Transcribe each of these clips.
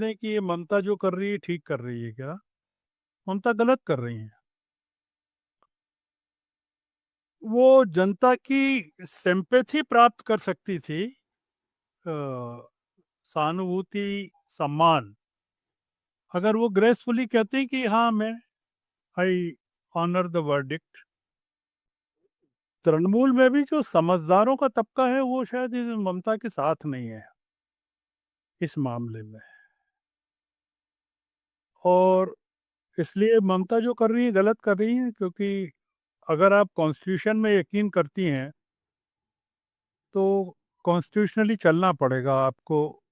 हैं कि ये ममता जो कर रही है ठीक कर रही है क्या? ममता गलत कर रही हैं। वो जनता की सिंपैथी प्राप्त कर सकती थी, सहानुभूति, सम्मान, अगर वो ग्रेसफुली कहती कि हाँ मैं I honour the verdict. Trinamool में भी जो समझदारों का तबका है वो शायद इस ममता के साथ नहीं है इस मामले में। और इसलिए ममता जो कर रही है गलत कर रही है, क्योंकि अगर आप कॉन्स्टिट्यूशन में यकीन करती हैं तो कॉन्स्टिट्यूशनली चलना पड़ेगा, आपको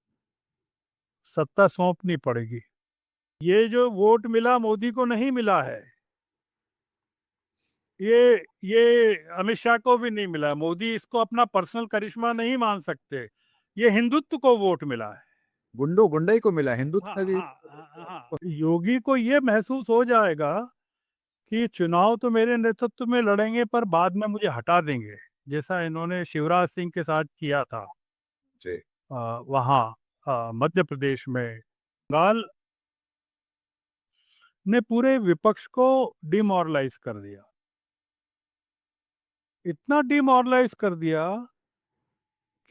सत्ता सौंपनी पड़ेगी। ये जो वोट मिला मोदी को नहीं मिला है, ये अमित शाह को भी नहीं मिला। मोदी इसको अपना पर्सनल करिश्मा नहीं मान सकते। ये हिंदुत्व को वोट मिला है। गुंडई को मिला हाँ हिंदुत्व भी। हाँ हाँ हाँ। योगी को ये महसूस हो जाएगा कि चुनाव तो मेरे नेतृत्व में लड़ेंगे पर बाद में मुझे हटा देंगे, जैसा इन्होंने शिवराज सिंह के साथ किया था। जी। वहाँ मध्य प्रदेश में बंगाल ने पूरे विपक्ष को डिमोरलाइज कर दिया, इतना डिमोरलाइज कर दिया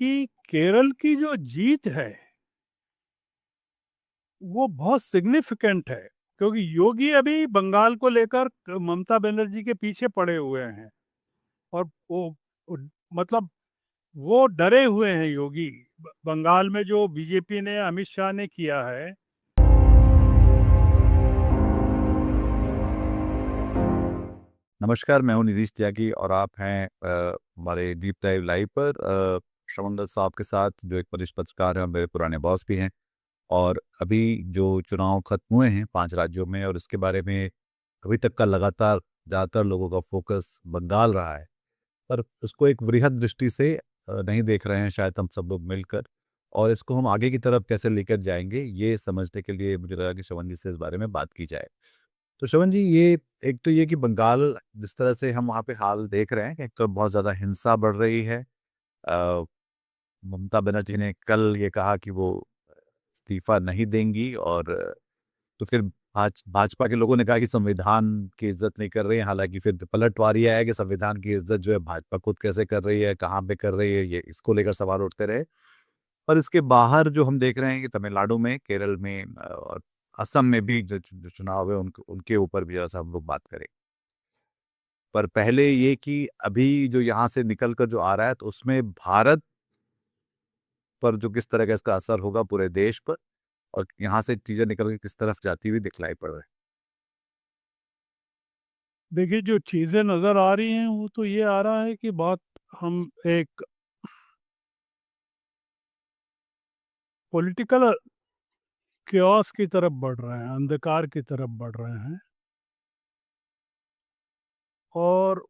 कि केरल की जो जीत है वो बहुत सिग्निफिकेंट है, क्योंकि योगी अभी बंगाल को लेकर ममता बनर्जी के पीछे पड़े हुए हैं। और वो मतलब वो डरे हुए हैं योगी। बंगाल में जो बीजेपी ने, अमित शाह ने किया है। नमस्कार, मैं हूं नीतीश त्यागी और आप हैं हमारे डीप डाइव लाइव पर श्रवण दत्त साहब के साथ, जो एक वरिष्ठ पत्रकार हैं और मेरे पुराने बॉस भी हैं। और अभी जो चुनाव खत्म हुए हैं 5 राज्यों में, और इसके बारे में अभी तक का लगातार ज़्यादातर लोगों का फोकस बंगाल रहा है, पर उसको एक वृहद दृष्टि से नहीं देख रहे हैं शायद हम सब लोग मिलकर। और इसको हम आगे की तरफ कैसे लेकर जाएंगे, ये समझने के लिए मुझे लगा कि श्रवण जी से इस बारे में बात की जाए। तो श्रवण जी, ये एक तो ये कि बंगाल, जिस तरह से हम वहाँ पे हाल देख रहे हैं कि एक तो बहुत ज़्यादा हिंसा बढ़ रही है। अ, ममता बनर्जी ने कल ये कहा कि वो इस्तीफा नहीं देंगी, और तो फिर भाजपा के लोगों ने कहा कि संविधान की इज्जत नहीं कर रही है। हालांकि फिर पलटवार ये है कि संविधान की इज्जत जो है भाजपा खुद कैसे कर रही है, कहाँ पे कर रही है, ये इसको लेकर सवाल उठते रहे। पर इसके बाहर जो हम देख रहे हैं कि तमिलनाडु में, केरल में और असम में भी जो चुनाव है उनके उनके ऊपर भी जरा सा हम लोग बात करें। पर पहले ये कि अभी जो यहाँ से निकल कर जो आ रहा है, तो उसमें भारत पर जो किस तरह का इसका असर होगा पूरे देश पर, और यहाँ से चीजें निकल के किस तरफ जाती हुई दिखलाई पड़ रही देखिए, जो चीजें नजर आ रही हैं वो तो ये आ रहा है कि बहुत हम एक पॉलिटिकल क्योस की तरफ बढ़ रहे हैं, अंधकार की तरफ बढ़ रहे हैं। और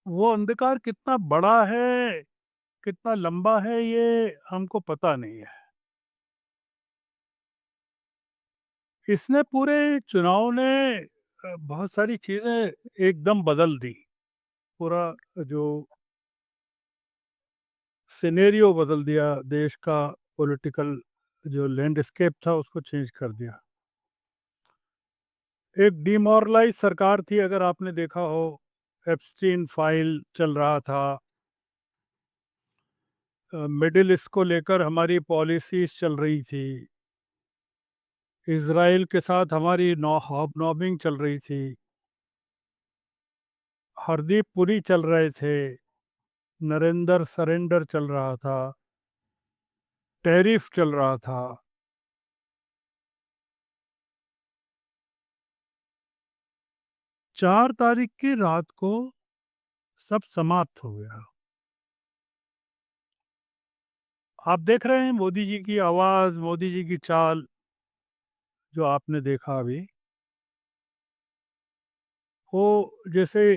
वो अंधकार कितना बड़ा है, कितना लंबा है, ये हमको पता नहीं है। इसने पूरे चुनाव ने बहुत सारी चीजें एकदम बदल दी। पूरा जो सिनेरियो बदल दिया, देश का पॉलिटिकल जो लैंडस्केप था उसको चेंज कर दिया। एक डिमोरलाइज सरकार थी, अगर आपने देखा हो। एप्स्टीन फाइल चल रहा था, मिडिल ईस्ट को लेकर हमारी पॉलिसीज चल रही थी, इसराइल के साथ हमारी हॉबनॉबिंग चल रही थी, हरदीप पुरी चल रहे थे, नरेंद्र सरेंडर चल रहा था, टैरिफ चल रहा था। 4 तारीख की रात को सब समाप्त हो गया। आप देख रहे हैं मोदी जी की आवाज, मोदी जी की चाल, जो आपने देखा अभी, वो जैसे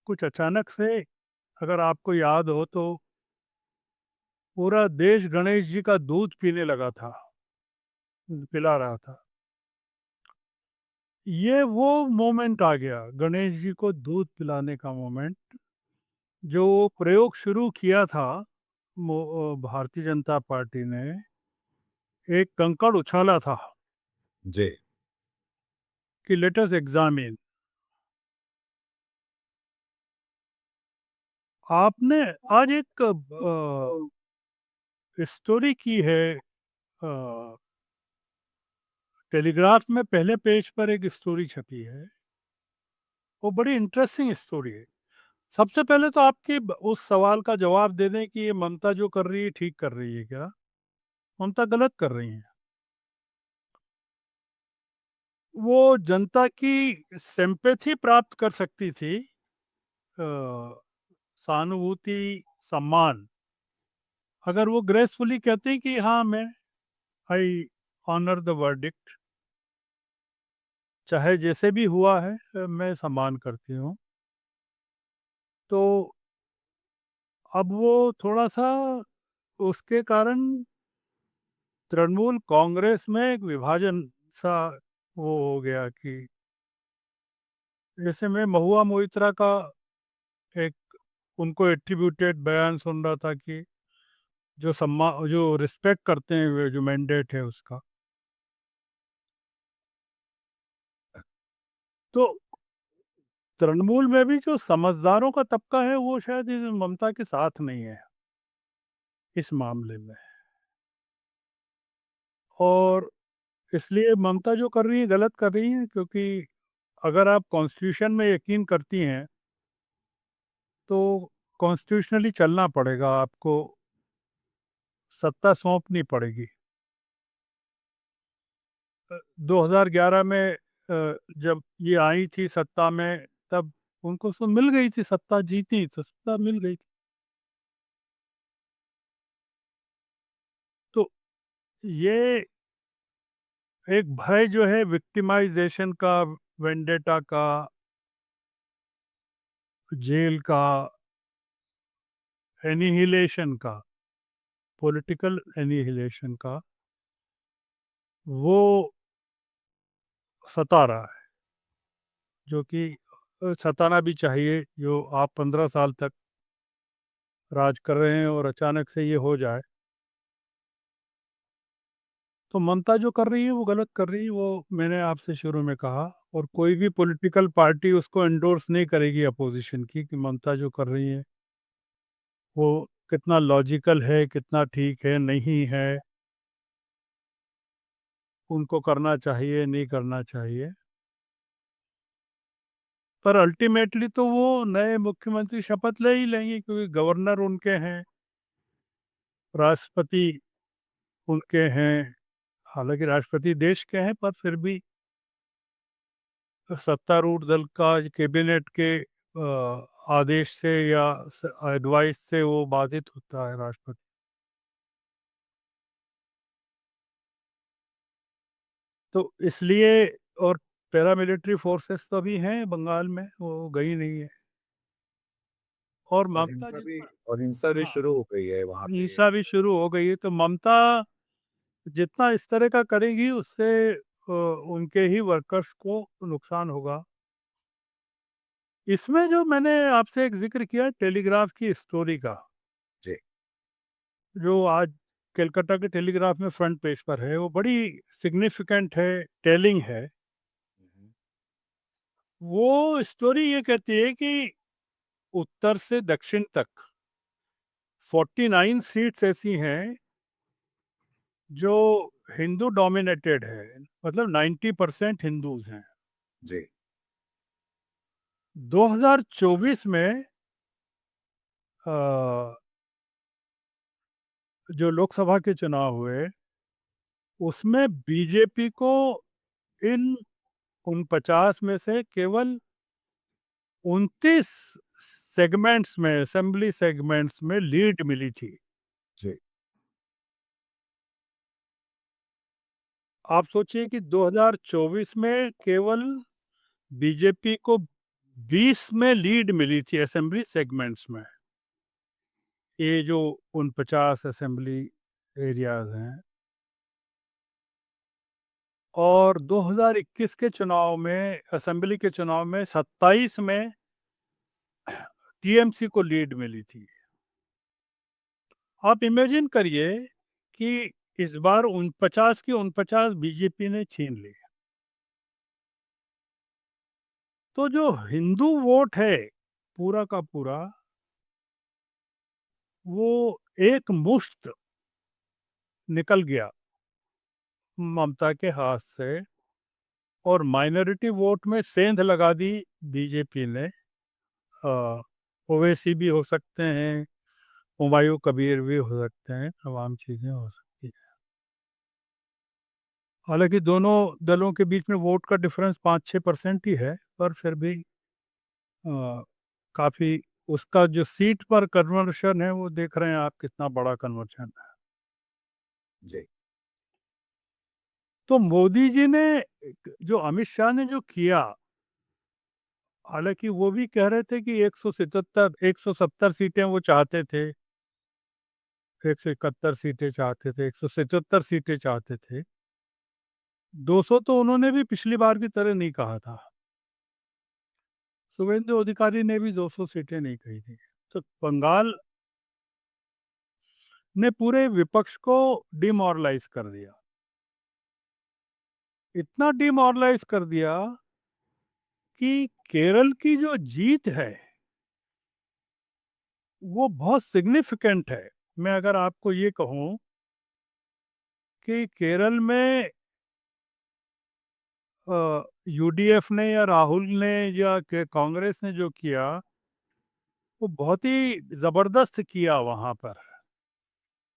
कुछ अचानक से, अगर आपको याद हो तो पूरा देश गणेश जी का दूध पीने लगा था, पिला रहा था। ये वो मोमेंट आ गया, गणेश जी को दूध पिलाने का मोमेंट। जो प्रयोग शुरू किया था भारतीय जनता पार्टी ने एक कंकड़ उछाला था जी। कि लेट अस एग्जामिन। आपने आज एक स्टोरी की है, टेलीग्राफ में पहले पेज पर एक स्टोरी छपी है, वो बड़ी इंटरेस्टिंग स्टोरी है। सबसे पहले तो आपके उस सवाल का जवाब दे दें कि ये ममता जो कर रही है ठीक कर रही है क्या? ममता गलत कर रही है। वो जनता की सिंपैथी प्राप्त कर सकती थी, सहानुभूति, सम्मान, अगर वो ग्रेसफुली कहते कि हाँ, मैं आई ऑनर द वर्डिक्ट, चाहे जैसे भी हुआ है मैं सम्मान करती हूँ। तो अब वो थोड़ा सा उसके कारण तृणमूल कांग्रेस में एक विभाजन सा वो हो गया कि जैसे मैं महुआ मोइत्रा का एक उनको एट्रीब्यूटेड बयान सुन रहा था कि जो सम्मान, जो रिस्पेक्ट करते हैं, जो मैंडेट है उसका, तो तृणमूल में भी जो समझदारों का तबका है वो शायद इस ममता के साथ नहीं है इस मामले में। और इसलिए ममता जो कर रही है गलत कर रही है, क्योंकि अगर आप कॉन्स्टिट्यूशन में यकीन करती हैं तो कॉन्स्टिट्यूशनली चलना पड़ेगा, आपको सत्ता सौंपनी पड़ेगी। 2011 में जब ये आई थी सत्ता में, तब उनको तो मिल गई थी सत्ता, जीती तो सत्ता मिल गई थी। तो ये एक भय जो है विक्टिमाइजेशन का, वेंडेटा का, जेल का, एनिहिलेशन का, पॉलिटिकल एनिहिलेशन का, वो सता रहा है, जो कि सताना भी चाहिए। जो आप 15 साल तक राज कर रहे हैं और अचानक से ये हो जाए, तो ममता जो कर रही है वो गलत कर रही है। वो मैंने आपसे शुरू में कहा, और कोई भी पॉलिटिकल पार्टी उसको एंडोर्स नहीं करेगी अपोजिशन की, कि ममता जो कर रही है वो कितना लॉजिकल है, कितना ठीक है, नहीं है, उनको करना चाहिए, नहीं करना चाहिए। पर अल्टीमेटली तो वो नए मुख्यमंत्री शपथ ले ही लेंगे, क्योंकि गवर्नर उनके हैं, राष्ट्रपति उनके हैं। हालांकि राष्ट्रपति देश के हैं, पर फिर भी सत्तारूढ़ दल का कैबिनेट के आदेश से या एडवाइस से वो बाधित होता है राष्ट्रपति। तो इसलिए, और पैरामिलिट्री फोर्सेस तो अभी हैं बंगाल में, वो गई नहीं है। और और ममता हिंसा भी जितना, और हिंसा भी हाँ, शुरू हो गई है वहाँ पे। हिंसा भी शुरू हो गई है। तो ममता जितना इस तरह का करेगी, उससे उनके ही वर्कर्स को नुकसान होगा। इसमें जो मैंने आपसे एक जिक्र किया टेलीग्राफ की स्टोरी का, जी। जो आज कलकत्ता के टेलीग्राफ में फ्रंट पेज पर है, वो बड़ी सिग्निफिकेंट है, टेलिंग है। हम्म। वो स्टोरी ये कहती है कि उत्तर से दक्षिण तक 49 सीट्स ऐसी हैं जो हिंदू डोमिनेटेड है, मतलब 90% हिंदूज हैं। जी। 2024 में अ, जो लोकसभा के चुनाव हुए, उसमें बीजेपी को इन 49 में से केवल 29 सेगमेंट्स में, असेंबली सेगमेंट्स में लीड मिली थी। जी। आप सोचिए कि 2024 में केवल बीजेपी को 20 में लीड मिली थी असेंबली सेगमेंट्स में। ये जो 49 असेंबली एरियाज हैं, और 2021 के चुनाव में, असेंबली के चुनाव में 27 में टीएमसी को लीड मिली थी। आप इमेजिन करिए कि इस बार 49 की 49 बीजेपी ने छीन ली। तो जो हिंदू वोट है पूरा का पूरा, वो एक मुश्त निकल गया ममता के हाथ से, और माइनॉरिटी वोट में सेंध लगा दी बीजेपी ने। ओवैसी भी हो सकते हैं, हुमायूं कबीर भी हो सकते हैं, तमाम चीज़ें हो सकती हैं। हालांकि दोनों दलों के बीच में वोट का डिफरेंस 5-6% ही है, पर फिर भी काफ़ी उसका जो सीट पर कन्वर्शन है, वो देख रहे हैं आप कितना बड़ा कन्वर्शन है। जी। तो मोदी जी ने, जो अमित शाह ने जो किया, हालांकि वो भी कह रहे थे कि 170 सीटें वो चाहते थे, 171 सीटें चाहते थे, 177 सीटें चाहते थे। 200 तो उन्होंने भी पिछली बार की तरह नहीं कहा था। शुभेंदु अधिकारी ने भी 200 सीटें नहीं कही थी। तो बंगाल ने पूरे विपक्ष को डिमोरलाइज कर दिया, इतना डिमोरलाइज कर दिया कि केरल की जो जीत है वो बहुत सिग्निफिकेंट है। मैं अगर आपको ये कहूं कि केरल में यूडीएफ ने या राहुल ने या कांग्रेस ने जो किया, वो बहुत ही जबरदस्त किया वहां पर।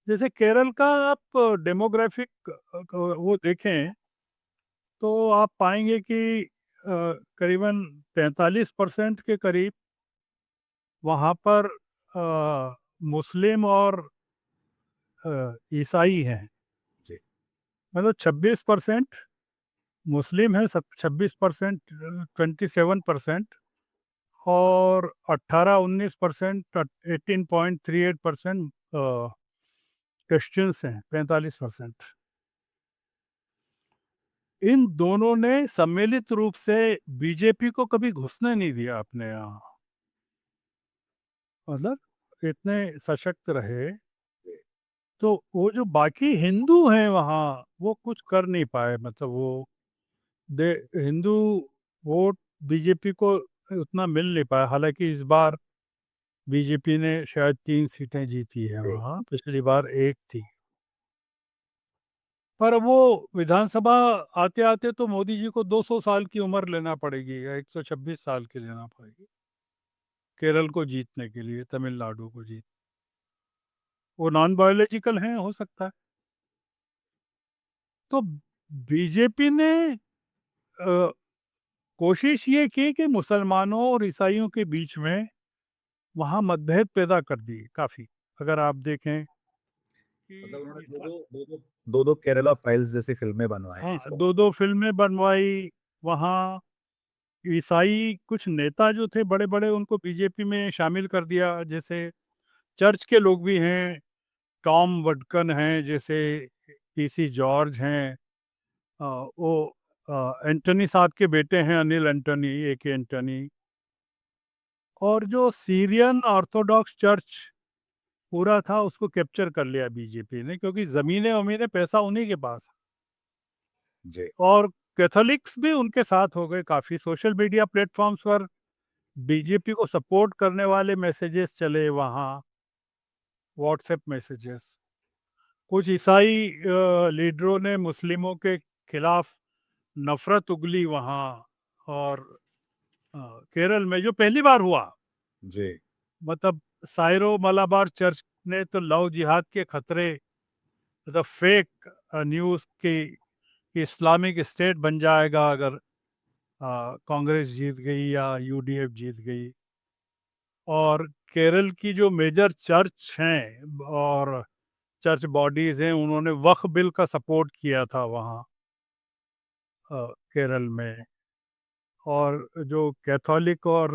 जैसे केरल का आप डेमोग्राफिक वो देखें, तो आप पाएंगे कि करीबन 45% के करीब वहाँ पर मुस्लिम और ईसाई हैं। जी। मतलब 26% मुस्लिम है, सब 26%, 27%, और 18-19%, 18.38% क्रिश्चियंस हैं, 45%। इन दोनों ने सम्मिलित रूप से बीजेपी को कभी घुसने नहीं दिया अपने यहाँ। मतलब इतने सशक्त रहे। तो वो जो बाकी हिंदू हैं वहाँ, वो कुछ कर नहीं पाए। मतलब वो दे हिंदू वोट बीजेपी को उतना मिल नहीं पाया। हालांकि इस बार बीजेपी ने शायद 3 सीटें जीती है जी। वहाँ, पिछली बार एक थी। पर वो विधानसभा आते आते तो मोदी जी को 200 साल की उम्र लेना पड़ेगी या 126 साल की लेना पड़ेगी केरल को जीतने के लिए, तमिलनाडु को जीत। वो नॉन बायोलॉजिकल हैं, हो सकता है। तो बीजेपी ने अ, कोशिश ये की कि मुसलमानों और ईसाइयों के बीच में वहाँ मतभेद पैदा कर दिए काफी। अगर आप देखें मतलब कि उन्होंने दो दो केरला फाइल्स जैसी फिल्में बनवाई हैं हाँ, इस बार। 2-2 फिल्में बनवाई वहाँ। ईसाई कुछ नेता जो थे बड़े बड़े, उनको बीजेपी में शामिल कर दिया। जैसे चर्च के लोग भी हैं, टॉम वडकन हैं, जैसे पीसी जॉर्ज हैं, वो एंटनी साहब के बेटे हैं, अनिल एंटनी, ए के एंटनी। और जो सीरियन ऑर्थोडॉक्स चर्च पूरा था, उसको कैप्चर कर लिया बीजेपी ने, क्योंकि जमीनें वमीनें पैसा उन्हीं के पास। जी। और कैथोलिक्स भी उनके साथ हो गए काफी। सोशल मीडिया प्लेटफॉर्म्स पर बीजेपी को सपोर्ट करने वाले मैसेजेस चले वहाँ, व्हाट्सएप मैसेजेस। कुछ ईसाई लीडरों ने मुस्लिमों के खिलाफ नफरत उगली वहाँ। और अ, केरल में जो पहली बार हुआ, जी। मतलब साइरो मलाबार चर्च ने तो लव जिहाद के खतरे, मतलब फेक न्यूज़ की कि इस्लामिक स्टेट बन जाएगा अगर कांग्रेस जीत गई या यूडीएफ जीत गई। और केरल की जो मेजर चर्च हैं और चर्च बॉडीज हैं, उन्होंने वक्फ बिल का सपोर्ट किया था वहाँ केरल में। और जो कैथोलिक और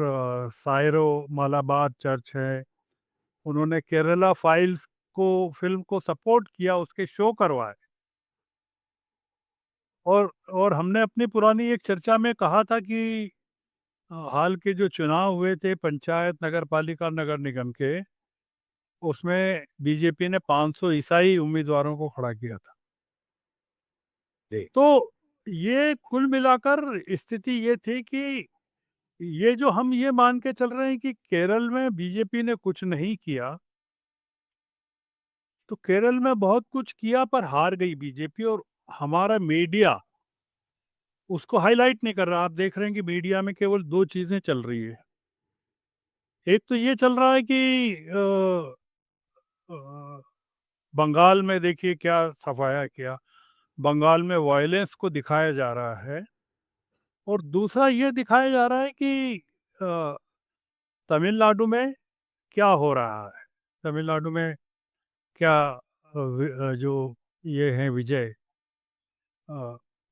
सायरो मालाबार चर्च है, उन्होंने केरला फाइल्स को, फिल्म को सपोर्ट किया, उसके शो करवाए। और हमने अपनी पुरानी एक चर्चा में कहा था कि हाल के जो चुनाव हुए थे पंचायत, नगर पालिका, नगर निगम के, उसमें बीजेपी ने 500 ईसाई उम्मीदवारों को खड़ा किया था। जी तो ये कुल मिलाकर स्थिति ये थी कि ये जो हम ये मान के चल रहे हैं कि केरल में बीजेपी ने कुछ नहीं किया, तो केरल में बहुत कुछ किया पर हार गई बीजेपी, और हमारा मीडिया उसको हाईलाइट नहीं कर रहा। आप देख रहे हैं कि मीडिया में केवल दो चीजें चल रही है। एक तो ये चल रहा है कि अ, बंगाल में देखिए क्या सफाया किया, बंगाल में वायलेंस को दिखाया जा रहा है, और दूसरा ये दिखाया जा रहा है कि अ, तमिलनाडु में क्या हो रहा है। तमिलनाडु में क्या जो ये हैं विजय, अ,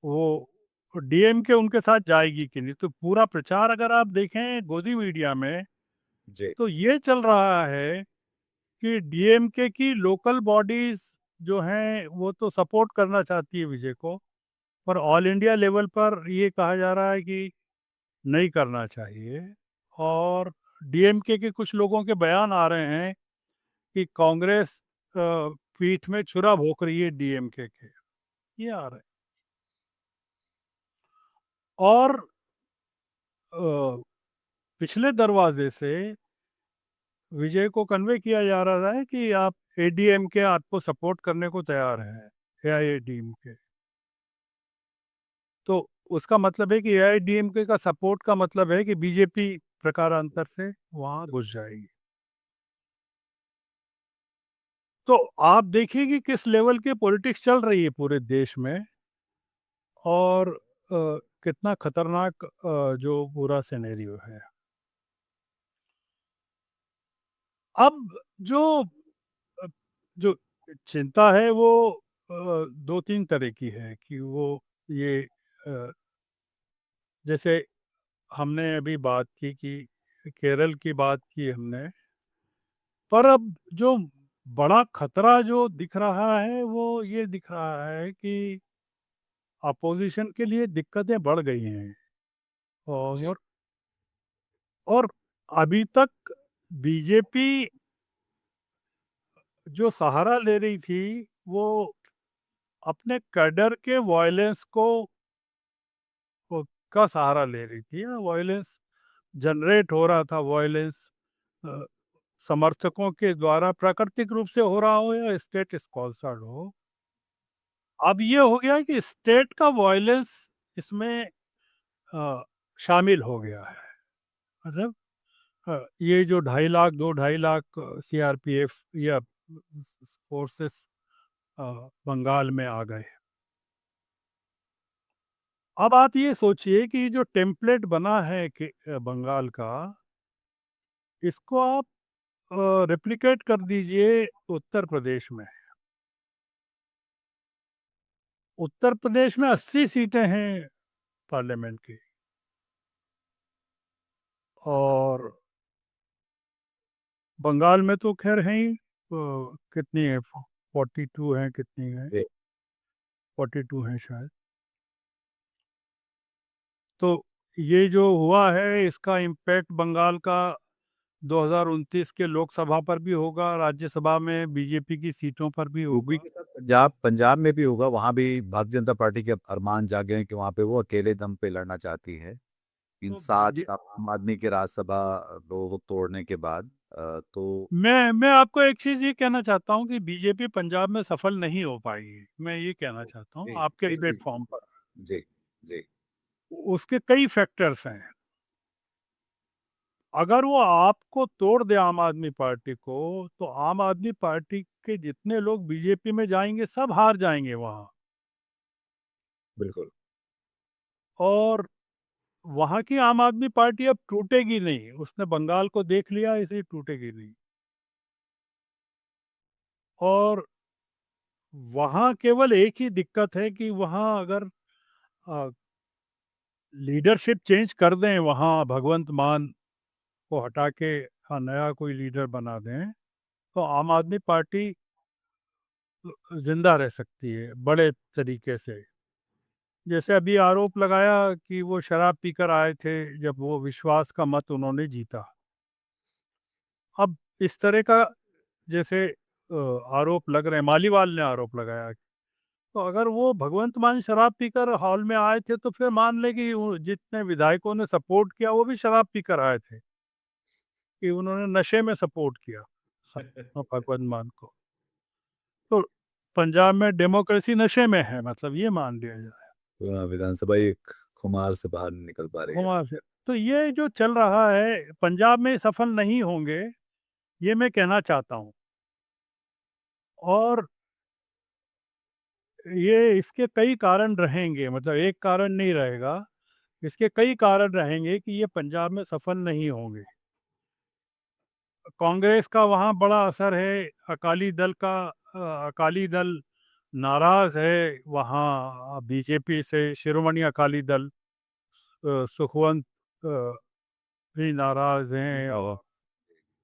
वो डीएमके उनके साथ जाएगी कि नहीं। तो पूरा प्रचार अगर आप देखें गोदी मीडिया में, जी तो ये चल रहा है कि डीएमके की लोकल बॉडीज जो हैं वो तो सपोर्ट करना चाहती है विजय को, पर ऑल इंडिया लेवल पर ये कहा जा रहा है कि नहीं करना चाहिए। और डीएमके के कुछ लोगों के बयान आ रहे हैं कि कांग्रेस पीठ में छुरा भोंक रही है डीएमके के, ये आ रहे हैं। और अ, पिछले दरवाजे से विजय को कन्वे किया जा रहा है कि आप एडीएमके आपको सपोर्ट करने को तैयार है, एआईएडीएमके। तो उसका मतलब है कि एआईएडीएमके का सपोर्ट का मतलब है कि बीजेपी प्रकारांतर से वहां घुस जाएगी। तो आप देखिए कि किस लेवल के पॉलिटिक्स चल रही है पूरे देश में, और कितना खतरनाक जो पूरा सिनेरियो है। अब जो अ, जो चिंता है वो दो तीन तरह की है कि वो ये जैसे हमने अभी बात की कि केरल की बात की हमने, पर अब जो बड़ा खतरा जो दिख रहा है वो ये दिख रहा है कि अपोजिशन के लिए दिक्कतें बढ़ गई हैं। जी और और अभी तक बीजेपी जो सहारा ले रही थी वो अपने कैडर के वायलेंस को का सहारा ले रही थी। वायलेंस जनरेट हो रहा था, वायलेंस समर्थकों के द्वारा प्राकृतिक रूप से हो रहा हो या स्टेट स्पॉन्सर्ड हो। अब ये हो गया कि स्टेट का वायलेंस इसमें अ, शामिल हो गया है। मतलब ये जो 2.5 लाख 2.5 लाख सीआरपीएफ या फोर्सेस बंगाल में आ गए। अब आप ये सोचिए कि जो टेम्पलेट बना है कि बंगाल का, इसको आप रेप्लिकेट कर दीजिए उत्तर प्रदेश में। उत्तर प्रदेश में 80 सीटें हैं पार्लियामेंट की, और बंगाल में तो खैर है ही, कितनी है, 42 है, कितनी है, जी 42 है शायद। तो ये जो हुआ है इसका इम्पैक्ट बंगाल का 2029 के लोकसभा पर भी होगा, राज्यसभा में बीजेपी की सीटों पर भी यूपी होगा। के साथ पंजाब पंजाब में भी होगा, वहां भी भारतीय जनता पार्टी के अरमान जागे हैं कि वहां पे वो अकेले दम पे लड़ना चाहती है इन तो सात आम आदमी के राज्यसभा लोग तोड़ने के बाद। तो मैं आपको एक चीज ये कहना चाहता हूँ कि बीजेपी पंजाब में सफल नहीं हो पाएगी, मैं ये कहना चाहता हूँ जी आपके जी जी प्लेटफॉर्म पर। जी जी उसके कई फैक्टर्स हैं। अगर वो आपको तोड़ दे आम आदमी पार्टी को, तो आम आदमी पार्टी के जितने लोग बीजेपी में जाएंगे सब हार जाएंगे वहां। बिल्कुल और वहां की आम आदमी पार्टी अब टूटेगी नहीं, उसने बंगाल को देख लिया, इसलिए टूटेगी नहीं। और वहां केवल एक ही दिक्कत है कि वहां अगर लीडरशिप चेंज कर दें, वहां भगवंत मान को हटा के नया कोई लीडर बना दें, तो आम आदमी पार्टी जिंदा रह सकती है बड़े तरीके से। जैसे अभी आरोप लगाया कि वो शराब पीकर आए थे जब वो विश्वास का मत उन्होंने जीता। अब इस तरह का जैसे आरोप लग रहे हैं, मालीवाल ने आरोप लगाया। तो अगर वो भगवंत मान शराब पीकर हॉल में आए थे तो फिर मान ले कि जितने विधायकों ने सपोर्ट किया वो भी शराब पीकर आए थे, कि उन्होंने नशे में सपोर्ट किया भगवंत मान को। तो पंजाब में डेमोक्रेसी नशे में है, मतलब ये मान लिया जाए। विधानसभा एक खुमार से बाहर नहीं निकल पा रही है। घुमा फिर तो ये जो चल रहा है पंजाब में सफल नहीं होंगे, ये मैं कहना चाहता हूँ। और ये इसके कई कारण रहेंगे, मतलब एक कारण नहीं रहेगा, इसके कई कारण रहेंगे कि ये पंजाब में सफल नहीं होंगे। कांग्रेस का वहाँ बड़ा असर है, अकाली दल का अकाली दल नाराज है वहाँ बीजेपी से, शिरोमणि अकाली दल सुखवंत भी नाराज हैं, और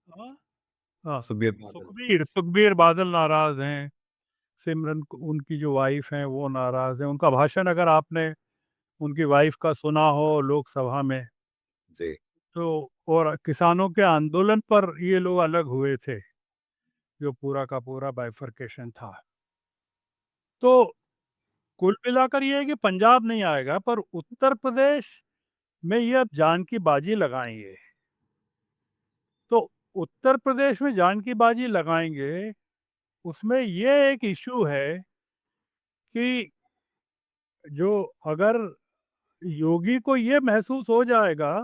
हाँ, हाँ, सुखबीर बादल। सुखबीर सुखबीर बादल नाराज हैं। उनकी जो वाइफ हैं वो नाराज हैं। उनका भाषण अगर आपने उनकी वाइफ का सुना हो लोकसभा में, जी। तो और किसानों के आंदोलन पर ये लोग अलग हुए थे, जो पूरा का पूरा बाइफरकेशन था। तो कुल मिलाकर ये है कि पंजाब नहीं आएगा, पर उत्तर प्रदेश में ये अब जान की बाजी लगाएंगे। तो उत्तर प्रदेश में जान की बाजी लगाएंगे, उसमें ये एक इशू है कि जो अगर योगी को ये महसूस हो जाएगा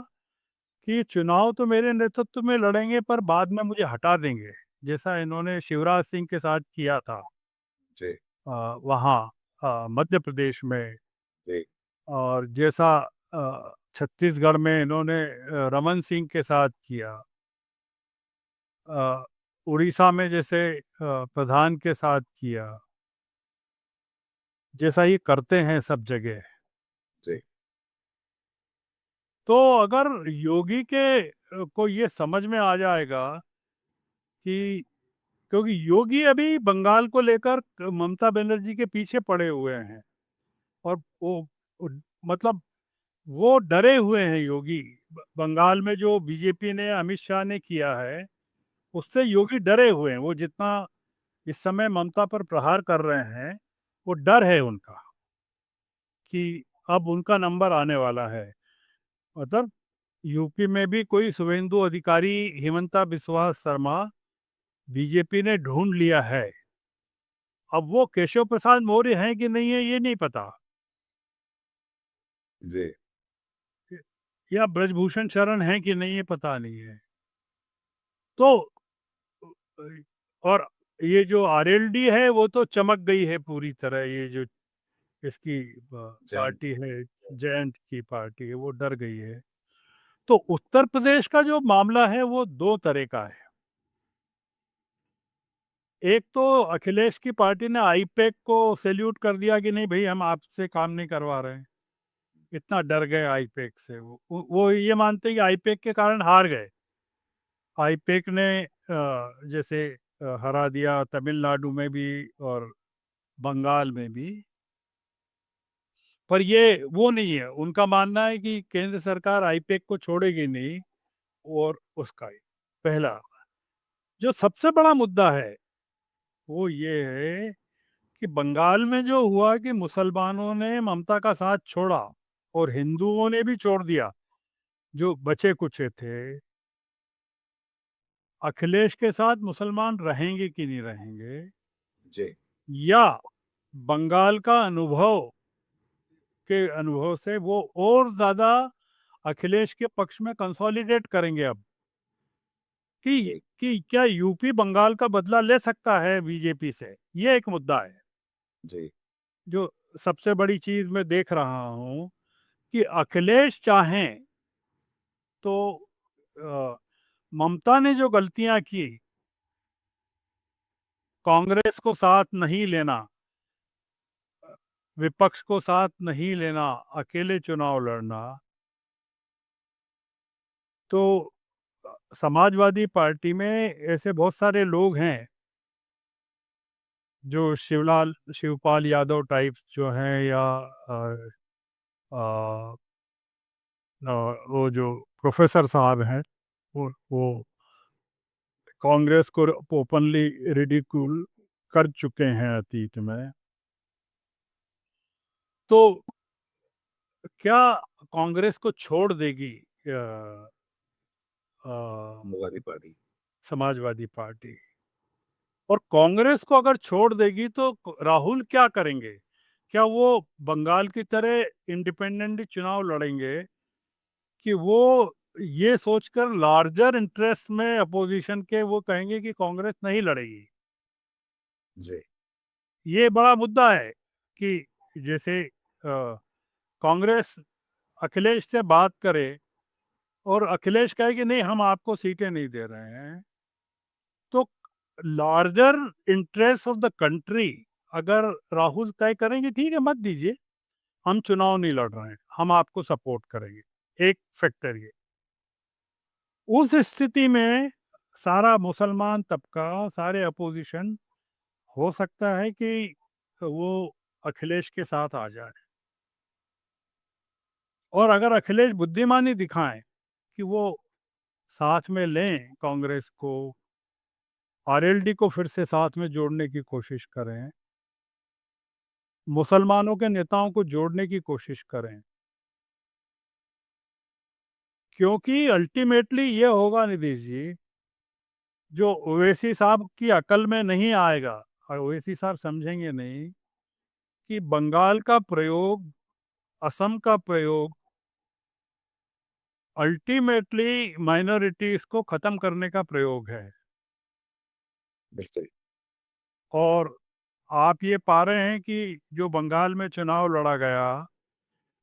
कि चुनाव तो मेरे नेतृत्व में लड़ेंगे पर बाद में मुझे हटा देंगे, जैसा इन्होंने शिवराज सिंह के साथ किया था जी। वहाँ मध्य प्रदेश में, जी। और जैसा छत्तीसगढ़ में इन्होंने रमन सिंह के साथ किया, उड़ीसा में जैसे प्रधान के साथ किया, जैसा ही करते हैं सब जगह। जी। तो अगर योगी के को ये समझ में आ जाएगा कि, क्योंकि योगी अभी बंगाल को लेकर ममता बनर्जी के पीछे पड़े हुए हैं, और वो मतलब वो डरे हुए हैं योगी। बंगाल में जो बीजेपी ने अमित शाह ने किया है उससे योगी डरे हुए हैं। वो जितना इस समय ममता पर प्रहार कर रहे हैं, वो डर है उनका कि अब उनका नंबर आने वाला है। मतलब यूपी में भी कोई शुभेंदु अधिकारी, हिमंता बिस्वा शर्मा बीजेपी ने ढूंढ लिया है। अब वो केशव प्रसाद मौर्य हैं कि नहीं है ये नहीं पता, जी। या ब्रजभूषण शरण हैं कि नहीं ये पता नहीं है। तो और ये जो आरएलडी है वो तो चमक गई है पूरी तरह, ये जो इसकी जैन। पार्टी है, जयंत की पार्टी है, वो डर गई है। तो उत्तर प्रदेश का जो मामला है वो दो तरह का है। एक तो अखिलेश की पार्टी ने आईपेक को सैल्यूट कर दिया कि नहीं भाई हम आपसे काम नहीं करवा रहे हैं, इतना डर गए आईपेक से। वो ये मानते हैं कि आईपेक के कारण हार गए। आईपेक ने जैसे हरा दिया तमिलनाडु में भी और बंगाल में भी। पर ये वो नहीं है, उनका मानना है कि केंद्र सरकार आईपेक को छोड़ेगी नहीं। और उसका ही पहला जो सबसे बड़ा मुद्दा है वो ये है कि बंगाल में जो हुआ कि मुसलमानों ने ममता का साथ छोड़ा और हिंदुओं ने भी छोड़ दिया, जो बचे कुचे थे। अखिलेश के साथ मुसलमान रहेंगे कि नहीं रहेंगे, जी। या बंगाल का अनुभव से वो और ज्यादा अखिलेश के पक्ष में कंसोलिडेट करेंगे अब, जी। कि क्या यूपी बंगाल का बदला ले सकता है बीजेपी से। ये एक मुद्दा है जी। जो सबसे बड़ी चीज मैं देख रहा हूँ, कि अखिलेश चाहें तो ममता ने जो गलतियां की, कांग्रेस को साथ नहीं लेना, विपक्ष को साथ नहीं लेना, अकेले चुनाव लड़ना, तो समाजवादी पार्टी में ऐसे बहुत सारे लोग हैं जो शिवपाल यादव टाइप जो हैं, या अ, अ, वो जो प्रोफेसर साहब हैं, वो कांग्रेस को ओपनली रिडिक्यूल कर चुके हैं अतीत में। तो क्या कांग्रेस को छोड़ देगी अ, समाजवादी पार्टी। समाजवादी पार्टी? और कांग्रेस को अगर छोड़ देगी तो राहुल क्या करेंगे? क्या वो बंगाल की तरह इंडिपेंडेंट चुनाव लड़ेंगे, कि वो ये सोचकर लार्जर इंटरेस्ट में अपोजिशन के वो कहेंगे कि कांग्रेस नहीं लड़ेगी? जी। ये बड़ा मुद्दा है कि जैसे कांग्रेस अखिलेश से बात करे और अखिलेश कहे कि नहीं, हम आपको सीटें नहीं दे रहे हैं, तो larger interest of the country अगर राहुल तय करेंगे ठीक है मत दीजिए, हम चुनाव नहीं लड़ रहे हैं, हम आपको सपोर्ट करेंगे, एक फैक्टर ये। उस स्थिति में सारा मुसलमान तबका, सारे अपोजिशन, हो सकता है कि वो अखिलेश के साथ आ जाए। और अगर अखिलेश बुद्धिमानी दिखाएं कि वो साथ में लें कांग्रेस को, आरएलडी को फिर से साथ में जोड़ने की कोशिश करें, मुसलमानों के नेताओं को जोड़ने की कोशिश करें, क्योंकि अल्टीमेटली ये होगा नीतीश जी, जो ओवैसी साहब की अकल में नहीं आएगा, और ओवैसी साहब समझेंगे नहीं कि बंगाल का प्रयोग, असम का प्रयोग अल्टीमेटली माइनॉरिटीज को खत्म करने का प्रयोग है। बिल्कुल। और आप ये पा रहे हैं कि जो बंगाल में चुनाव लड़ा गया,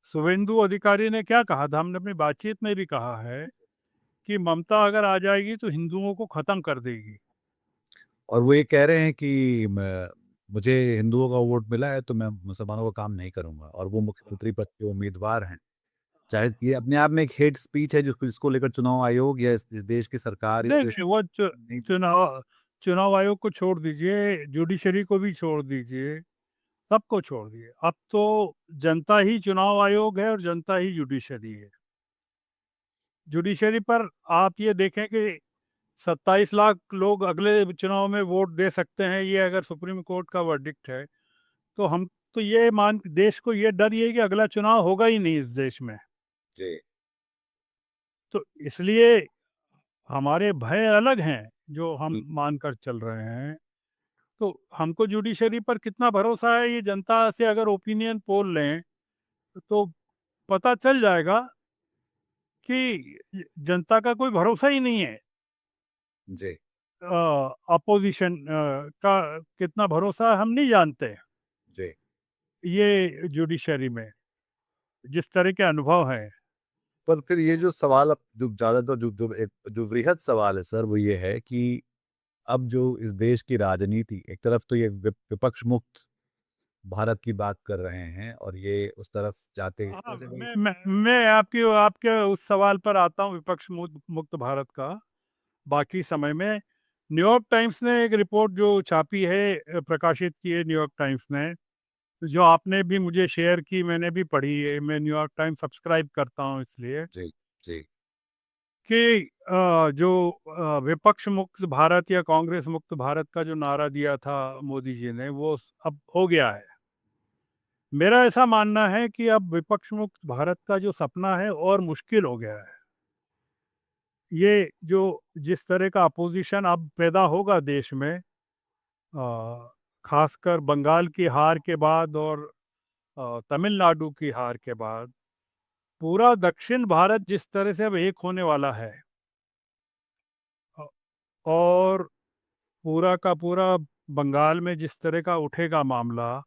शुभेंदु अधिकारी ने क्या कहा था, हमने अपनी बातचीत में भी कहा है कि ममता अगर आ जाएगी तो हिंदुओं को खत्म कर देगी। और वो ये कह रहे हैं कि मुझे हिंदुओं का वोट मिला है तो मैं मुसलमानों का काम नहीं करूंगा, और वो मुख्यमंत्री पद के उम्मीदवार हैं। चाहे ये अपने आप में एक हेट स्पीच है जिसको जिसको लेकर चुनाव आयोग या इस देश की सरकार या नहीं देश नहीं, वो नहीं। चुनाव चुनाव आयोग को छोड़ दीजिए, जुडिशरी को भी छोड़ दीजिए, सबको छोड़ दिए। अब तो जनता ही चुनाव आयोग है और जनता ही जुडिशरी है। जुडिशरी पर आप ये देखें कि 27 लाख लोग अगले चुनाव में वोट दे सकते हैं, ये अगर सुप्रीम कोर्ट का वर्डिक्ट है, तो हम तो ये मान, देश को ये डर ये है कि अगला चुनाव होगा ही नहीं इस देश में। जी। तो इसलिए हमारे भय अलग हैं जो हम मानकर चल रहे हैं। तो हमको जुडिशरी पर कितना भरोसा है, ये जनता से अगर ओपिनियन पोल लें तो पता चल जाएगा कि जनता का कोई भरोसा ही नहीं है। जी। अपोजिशन का कितना भरोसा है हम नहीं जानते, जी। ये जुडिशरी में जिस तरह के अनुभव है। पर फिर ये जो सवाल अब जो ज्यादातर जो वृहद सवाल है सर, वो ये है कि अब जो इस देश की राजनीति, एक तरफ तो ये विपक्ष मुक्त भारत की बात कर रहे हैं और ये उस तरफ जाते हाँ, मैं आपकी आपके उस सवाल पर आता हूँ, विपक्ष मुक्त मुक्त भारत का। बाकी समय में न्यूयॉर्क टाइम्स ने एक रिपोर्ट जो छापी है, प्रकाशित की है न्यूयॉर्क टाइम्स ने, जो आपने भी मुझे शेयर की, मैंने भी पढ़ी है, मैं न्यूयॉर्क टाइम्स सब्सक्राइब करता हूँ इसलिए, जी। जी। कि जो विपक्ष मुक्त भारत या कांग्रेस मुक्त भारत का जो नारा दिया था मोदी जी ने, वो अब हो गया है। मेरा ऐसा मानना है कि अब विपक्ष मुक्त भारत का जो सपना है और मुश्किल हो गया है। ये जो जिस तरह का अपोजिशन अब पैदा होगा देश में, खासकर बंगाल की हार के बाद और तमिलनाडु की हार के बाद, पूरा दक्षिण भारत जिस तरह से अब एक होने वाला है, अ, और पूरा का पूरा बंगाल में जिस तरह का उठेगा मामला,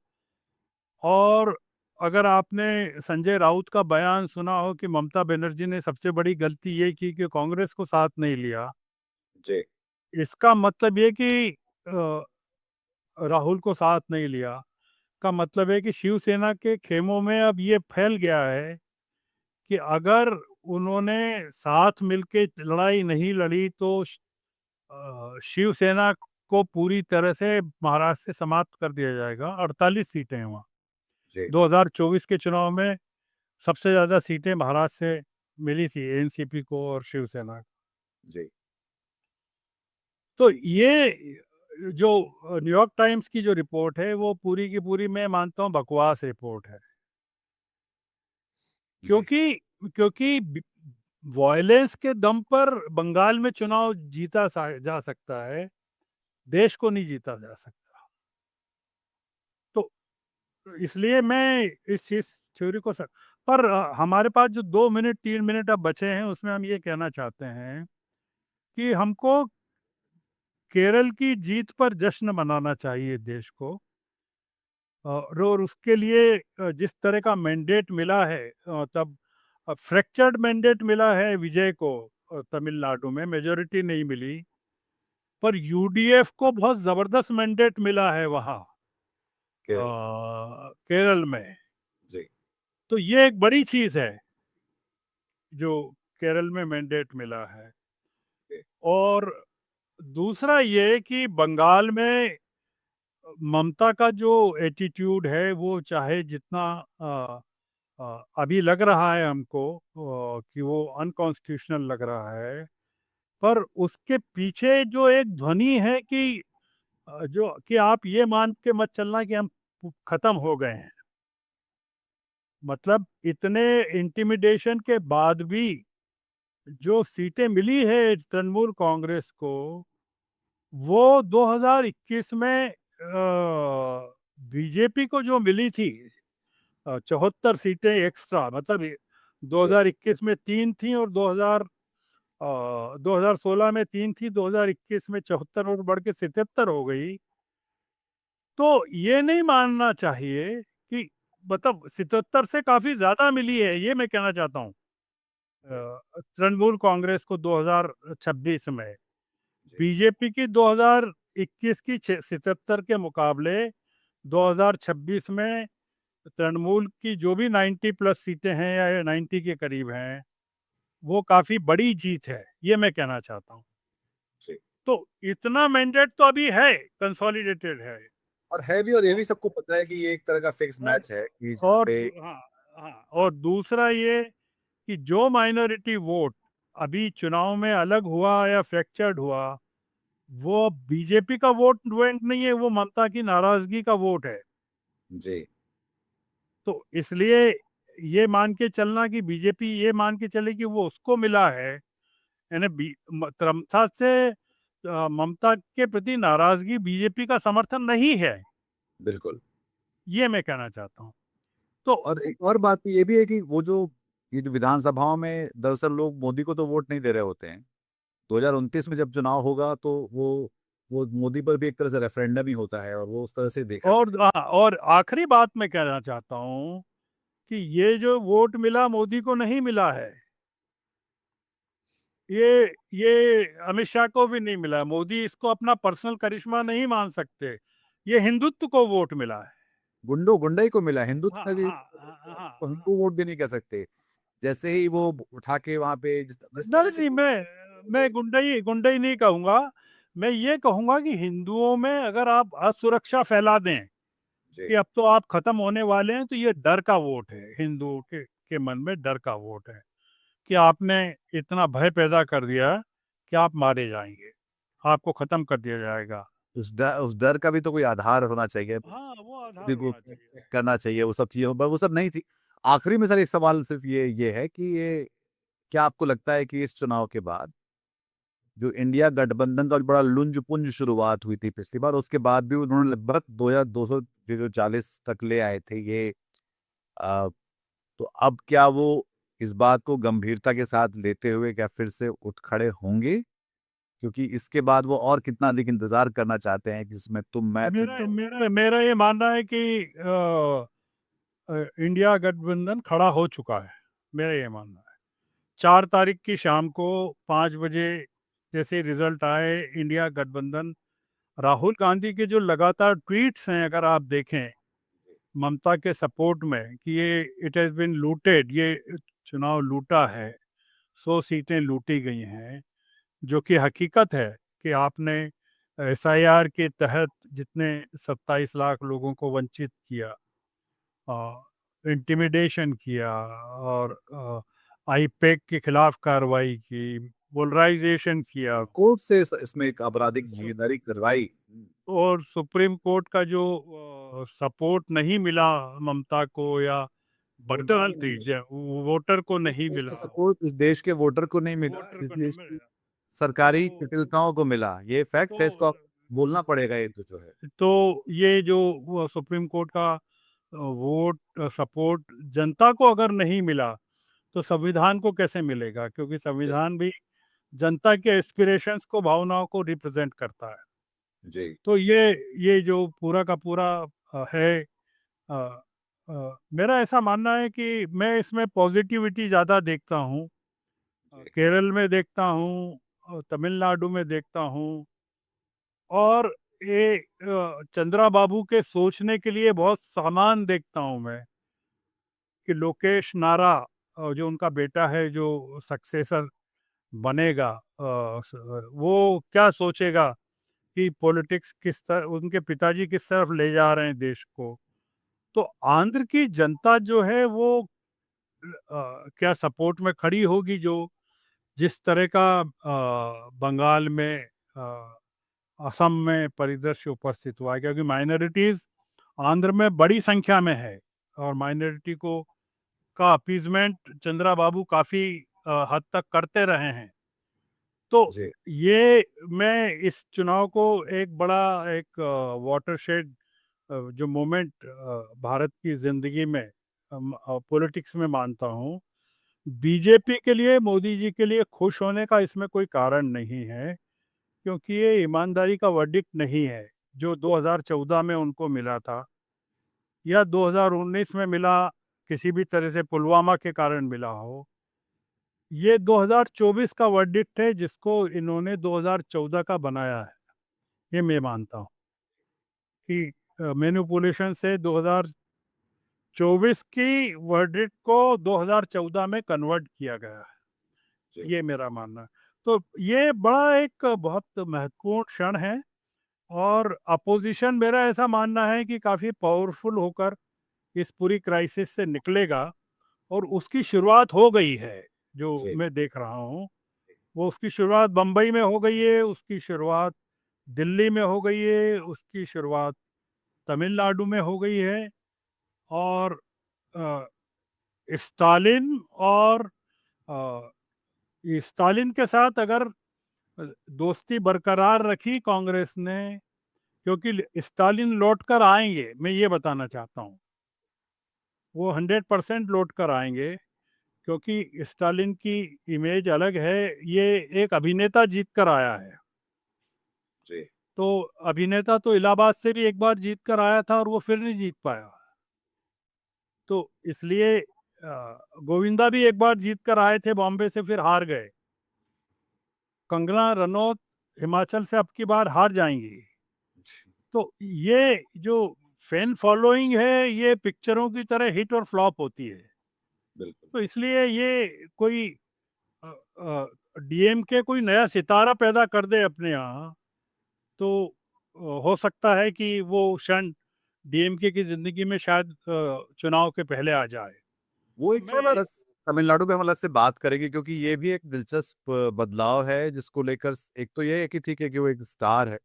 और अगर आपने संजय राउत का बयान सुना हो कि ममता बनर्जी ने सबसे बड़ी गलती ये की कि कांग्रेस को साथ नहीं लिया, जी। इसका मतलब ये कि राहुल को साथ नहीं लिया, का मतलब है कि शिवसेना के खेमों में अब ये फैल गया है कि अगर उन्होंने साथ मिलके लड़ाई नहीं लड़ी तो शिवसेना को पूरी तरह से महाराष्ट्र से समाप्त कर दिया जाएगा। 48 सीटें हैं वहाँ। जी। 2024 के चुनाव में सबसे ज़्यादा सीटें महाराष्ट्र से मिली थी एनसीपी को और शिवसेना को। जी। तो ये जो न्यूयॉर्क टाइम्स की जो रिपोर्ट है वो पूरी की पूरी मैं मानता हूँ बकवास रिपोर्ट है। जी। क्योंकि क्योंकि वॉयलेंस के दम पर बंगाल में चुनाव जीता जा सकता है, देश को नहीं जीता जा सकता। तो इसलिए मैं इस चीज थ्योरी को पर हमारे पास जो 2 मिनट 3 मिनट अब बचे हैं उसमें हम ये कहना चाहते हैं कि हमको केरल की जीत पर जश्न मनाना चाहिए देश को। और उसके लिए जिस तरह का मैंडेट मिला है, तब फ्रैक्चर्ड मैंडेट मिला है विजय को, तमिलनाडु में मेजोरिटी नहीं मिली, पर यूडीएफ को बहुत जबरदस्त मैंडेट मिला है वहाँ केरल। केरल में। जी। तो ये एक बड़ी चीज है जो केरल में मैंडेट मिला है। और दूसरा ये कि बंगाल में ममता का जो एटीट्यूड है वो चाहे जितना अभी लग रहा है हमको कि वो अनकॉन्स्टिट्यूशनल लग रहा है, पर उसके पीछे जो एक ध्वनि है कि जो कि आप ये मान के मत चलना कि हम खत्म हो गए हैं। मतलब इतने इंटिमिडेशन के बाद भी जो सीटें मिली है तृणमूल कांग्रेस को, वो 2021 में बीजेपी को जो मिली थी 74 सीटें एक्स्ट्रा, मतलब जी। 2021 में 3 थी और 2016 में 3 थी, 2021 में 74 और बढ़ के 77 हो गई। तो ये नहीं मानना चाहिए कि मतलब 77 से काफी ज्यादा मिली है, ये मैं कहना चाहता हूँ तृणमूल कांग्रेस को 2026 में। जी। बीजेपी की 2021 की 77 के मुकाबले 2026 में तृणमूल की जो भी 90 प्लस सीटें हैं या 90 के करीब हैं, वो काफी बड़ी जीत है, ये मैं कहना चाहता हूँ। जी। तो इतना मैंडेट तो अभी है, कंसोलिडेटेड है। और है भी, और ये भी सबको पता है कि ये एक तरह का फिक्स और मैच है कि जहाँ पे। हाँ, हाँ, और दूसरा ये कि जो माइनॉरिटी वोट अभी चुनाव में अलग हुआ या फ्रैक्चर्ड हुआ, वो बीजेपी का वोट नहीं है, वो ममता की नाराजगी का वोट है। जी। तो इसलिए ये मान के चलना कि बीजेपी ये मान के चले कि वो उसको मिला है, यानी ममता से ममता के प्रति नाराजगी बीजेपी का समर्थन नहीं है, बिल्कुल। ये मैं कहना चाहता हूँ। तो और एक और बात तो ये भी है कि वो जो ये जो विधानसभाओं में दरअसल लोग मोदी को तो वोट नहीं दे रहे होते हैं। 2029 में जब चुनाव होगा तो वो मोदी पर भी एक तरह से रेफरेंडम ही होता है, और वो उस तरह से देखा और जाएगा। हाँ, और आखिरी बात मैं कहना चाहता हूँ कि ये जो वोट मिला मोदी को नहीं मिला है, ये अमित शाह को भी नहीं मिला है। मोदी इसको अपना पर्सनल करिश्मा नहीं मान सकते, ये हिंदुत्व को वोट मिला है। गुंडई को मिला, हाँ, हिंदुत्व में भी हाँ, हाँ, हाँ, हाँ। हिंदू वोट भी नहीं कह सकते। जैसे ही वो उठा के वहां पे जिस तरह से नहीं, मैं गुंडई गुंडई नहीं कहूंगा। मैं ये कहूंगा कि हिंदुओं में अगर आप असुरक्षा फैला दें जी। कि अब तो आप खत्म होने वाले हैं, तो ये डर का वोट है, हिंदुओं के मन में डर का वोट है कि आपने इतना भय पैदा कर दिया कि आप मारे जाएंगे, आपको खत्म कर दिया जाएगा। उस डर का भी तो कोई आधार होना चाहिए, हाँ, वो आधार खुद को होना चाहिए। करना चाहिए, वो सब चीजें, पर वो सब नहीं थी। आखिरी में सर एक सवाल सिर्फ ये है कि ये क्या आपको लगता है कि इस चुनाव के बाद जो इंडिया गठबंधन का बड़ा लुंज-पुंज शुरुआत हुई थी पिछली बार, उसके बाद भी उन्होंने लगभग 2240 तक ले आए थे ये, अ, तो अब क्या वो इस बात को गंभीरता के साथ लेते हुए क्या फिर से उठ खड़े होंगे? क्योंकि इसके बाद वो और कितना अधिक इंतज़ार करना चाहते हैं कि जिसमें मैं तुम। मेरा ये मानना है कि इंडिया गठबंधन खड़ा हो चुका है, मेरा ये मानना है। 4 तारीख की शाम को 5 बजे जैसे रिजल्ट आए, इंडिया गठबंधन, राहुल गांधी के जो लगातार ट्वीट्स हैं अगर आप देखें ममता के सपोर्ट में कि ये इट हैज़ बिन लूटेड, ये चुनाव लूटा है, 100 सीटें लूटी गई हैं, जो कि हकीकत है कि आपने एसआईआर के तहत जितने 27 लाख लोगों को वंचित किया, इंटिमिडेशन किया और आईपैक के खिलाफ कार्रवाई की, पोलराइजेशन किया कोर्ट से इसमें एक आपराधिक जिम्मेदारी करवाई। और सुप्रीम कोर्ट का जो सपोर्ट नहीं मिला ममता को, या बदल दीजिए वोटर को नहीं मिला, सपोर्ट इस देश के वोटर को नहीं मिला, वोटर इस को नहीं देश की मिला, सरकारी तो कुटिलताओं को मिला। ये फैक्ट है, इसको तो आप बोलना पड़ेगा, ये तो जो है। तो ये जो वो सुप्रीम कोर्ट का वोट सपोर्ट जनता को अगर नहीं मिला, तो संविधान को कैसे मिलेगा? क्योंकि जी। संविधान भी जनता के एस्पिरेशंस को, भावनाओं को रिप्रेजेंट करता है। जी। तो ये जो पूरा का पूरा है, अ, मेरा ऐसा मानना है कि मैं इसमें पॉजिटिविटी ज़्यादा देखता हूँ। जी। केरल में देखता हूँ, तमिलनाडु में देखता हूँ, और ये चंद्रा बाबू के सोचने के लिए बहुत सामान देखता हूँ मैं, कि लोकेश नारा जो उनका बेटा है, जो सक्सेसर बनेगा, वो क्या सोचेगा कि पॉलिटिक्स किस तरह, उनके पिताजी किस तरफ ले जा रहे हैं देश को। तो आंध्र की जनता जो है वो क्या सपोर्ट में खड़ी होगी, जो जिस तरह का बंगाल में, असम में परिदृश्य उपस्थित हुआ है, क्योंकि माइनॉरिटीज आंध्र में बड़ी संख्या में है, और माइनॉरिटी को का अपीजमेंट चंद्रा बाबू काफी हद तक करते रहे हैं। तो जी। ये मैं इस चुनाव को एक बड़ा, एक वाटरशेड जो मोमेंट भारत की जिंदगी में, पॉलिटिक्स में मानता हूँ। बीजेपी के लिए, मोदी जी के लिए खुश होने का इसमें कोई कारण नहीं है, क्योंकि ये ईमानदारी का वर्डिक्ट नहीं है जो 2014 में उनको मिला था, या 2019 में मिला, किसी भी तरह से पुलवामा के कारण मिला हो। ये 2024 का वर्डिक्ट है, जिसको इन्होंने 2014 का बनाया है। ये मैं मानता हूँ कि मैनिपुलेशन से 2024 की वर्डिक्ट को 2014 में कन्वर्ट किया गया है। जी। ये मेरा मानना है। तो ये बड़ा एक बहुत महत्वपूर्ण क्षण है, और अपोजिशन, मेरा ऐसा मानना है कि काफ़ी पावरफुल होकर इस पूरी क्राइसिस से निकलेगा, और उसकी शुरुआत हो गई है। जो जी। मैं देख रहा हूँ, वो उसकी शुरुआत बम्बई में हो गई है, उसकी शुरुआत दिल्ली में हो गई है, उसकी शुरुआत तमिलनाडु में हो गई है, और अ, स्टालिन और ये स्टालिन के साथ अगर दोस्ती बरकरार रखी कांग्रेस ने, क्योंकि स्टालिन लौट कर आएंगे, मैं ये बताना चाहता हूँ, वो 100% लौट कर आएंगे, क्योंकि स्टालिन की इमेज अलग है। ये एक अभिनेता जीत कर आया है, जी। तो अभिनेता तो इलाहाबाद से भी एक बार जीत कर आया था, और वो फिर नहीं जीत पाया। तो इसलिए गोविंदा भी एक बार जीत कर आए थे बॉम्बे से, फिर हार गए। कंगना रनौत हिमाचल से अब की बार हार जाएंगी। जी। तो ये जो फैन फॉलोइंग है, ये पिक्चरों की तरह हिट और फ्लॉप होती है। बिल्कुल। तो इसलिए ये कोई डीएमके कोई नया सितारा पैदा कर दे अपने यहाँ, तो हो सकता है कि वो क्षण डीएमके की जिंदगी में शायद चुनाव के पहले आ जाए। वो तो एक मैं बस तमिलनाडु पे हम अलग से बात करेंगे, क्योंकि ये भी एक दिलचस्प बदलाव है जिसको लेकर एक तो ये है कि ठीक है कि वो एक स्टार है,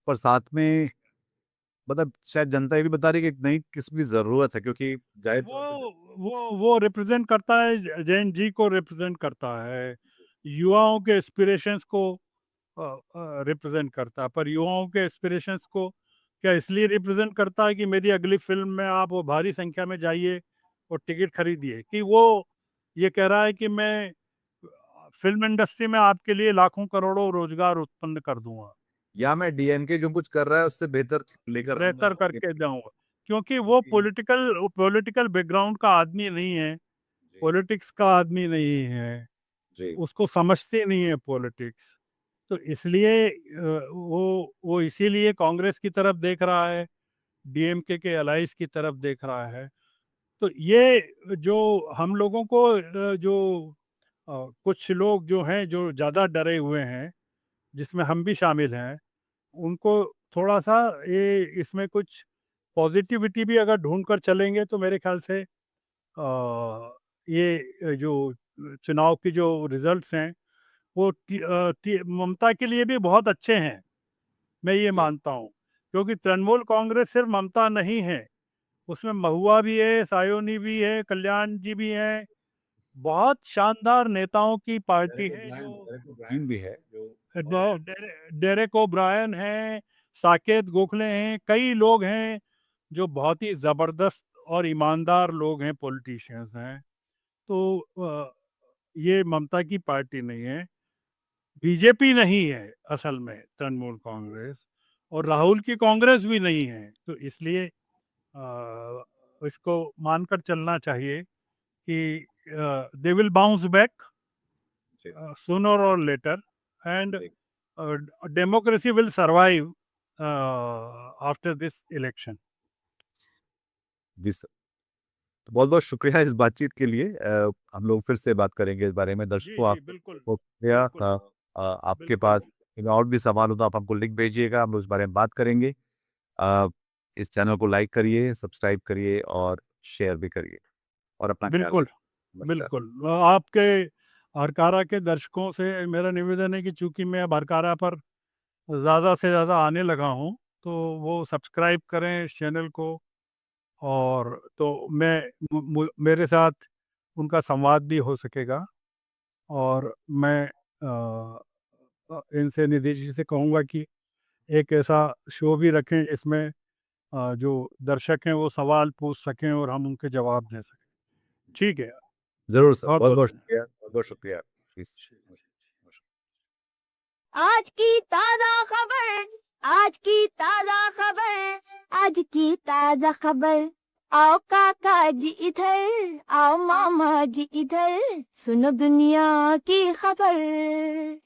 पर साथ में मतलब शायद जनता ये भी बता रही है कि एक नई किस्म की जरूरत है, क्योंकि जाहिर वो तौर पे वो रिप्रेजेंट करता है, जैन जी को रिप्रेजेंट करता है, युवाओं के एस्पिरेशंस को रिप्रेजेंट करता है। पर युवाओं के एस्पिरेशंस को क्या इसलिए रिप्रेजेंट करता है कि मेरी अगली फिल्म में आप वो भारी संख्या में जाइए और टिकट खरीदिए, कि वो ये कह रहा है कि मैं फिल्म इंडस्ट्री में आपके लिए लाखों करोड़ों रोजगार उत्पन्न कर दूंगा, या मैं डीएमके जो कुछ कर रहा है उससे बेहतर लेकर आऊंगा बेहतर आपके करके जाऊंगा। क्योंकि वो लिए। पॉलिटिकल पॉलिटिकल बैकग्राउंड का आदमी नहीं है, जी। पॉलिटिक्स का आदमी नहीं है, जी। उसको समझते नहीं है पॉलिटिक्स। तो इसलिए वो इसीलिए कांग्रेस की तरफ देख रहा है, डीएमके के अलाइज की तरफ देख रहा है। तो ये जो हम लोगों को जो कुछ लोग जो हैं, जो ज़्यादा डरे हुए हैं, जिसमें हम भी शामिल हैं, उनको थोड़ा सा ये इसमें कुछ पॉजिटिविटी भी अगर ढूंढ कर चलेंगे, तो मेरे ख्याल से ये जो चुनाव की जो रिजल्ट्स हैं, वो ममता के लिए भी बहुत अच्छे हैं, मैं ये जी। मानता हूँ। क्योंकि तृणमूल कांग्रेस सिर्फ ममता नहीं है, उसमें महुआ भी है, सायोनी भी है, कल्याण जी भी हैं, बहुत शानदार नेताओं की पार्टी है। जो डेरेक ओब्रायन भी है जो डेरेक ओब्रायन है, साकेत गोखले हैं, कई लोग हैं जो बहुत ही जबरदस्त और ईमानदार लोग हैं, पॉलिटिशियंस हैं। तो ये ममता की पार्टी नहीं है, बीजेपी नहीं है असल में तृणमूल कांग्रेस, और जी। राहुल की कांग्रेस भी नहीं है। तो इसलिए इसको मानकर चलना चाहिए कि दे विल बाउंस बैक जी। sooner or later, and जी। democracy will survive after this election. जी सर। तो बहुत-बहुत शुक्रिया इस बातचीत के लिए। हम लोग फिर से बात करेंगे इस बारे में। जी दर्शकों जी, आपको बिल्कुल बहुत शुक्रिया बिल्कुल था। आपके बिल्कुल। पास और भी सवाल हो तो आप हमको लिंक भेजिएगा, हम लोग इस बारे में बात करेंगे। अ, इस चैनल को लाइक करिए, सब्सक्राइब करिए और शेयर भी करिए और अपना ख्याल बिल्कुल रखिए। नमस्कार। बिल्कुल। आपके हरकारा के दर्शकों से मेरा निवेदन है कि चूंकि मैं अब हरकारा पर ज़्यादा से ज़्यादा आने लगा हूँ, तो वो सब्सक्राइब करें इस चैनल को। और तो मैं मेरे साथ उनका संवाद भी हो सकेगा। और मैं इनसे निधि जी से कहूँगा कि एक ऐसा शो भी रखें इसमें जो दर्शक हैं वो सवाल पूछ सकें और हम उनके जवाब दे सकें। ठीक है। ज़रूर सर, बहुत बहुत बहुत-बहुत धन्यवाद। शुक्रिया, बहुत-बहुत शुक्रिया। प्लीज़। नमस्कार। आज की ताजा खबर, आज की ताजा खबर, आज की ताजा खबर। आओ काका जी इधर, आओ मामा जी इधर, सुनो दुनिया की खबर।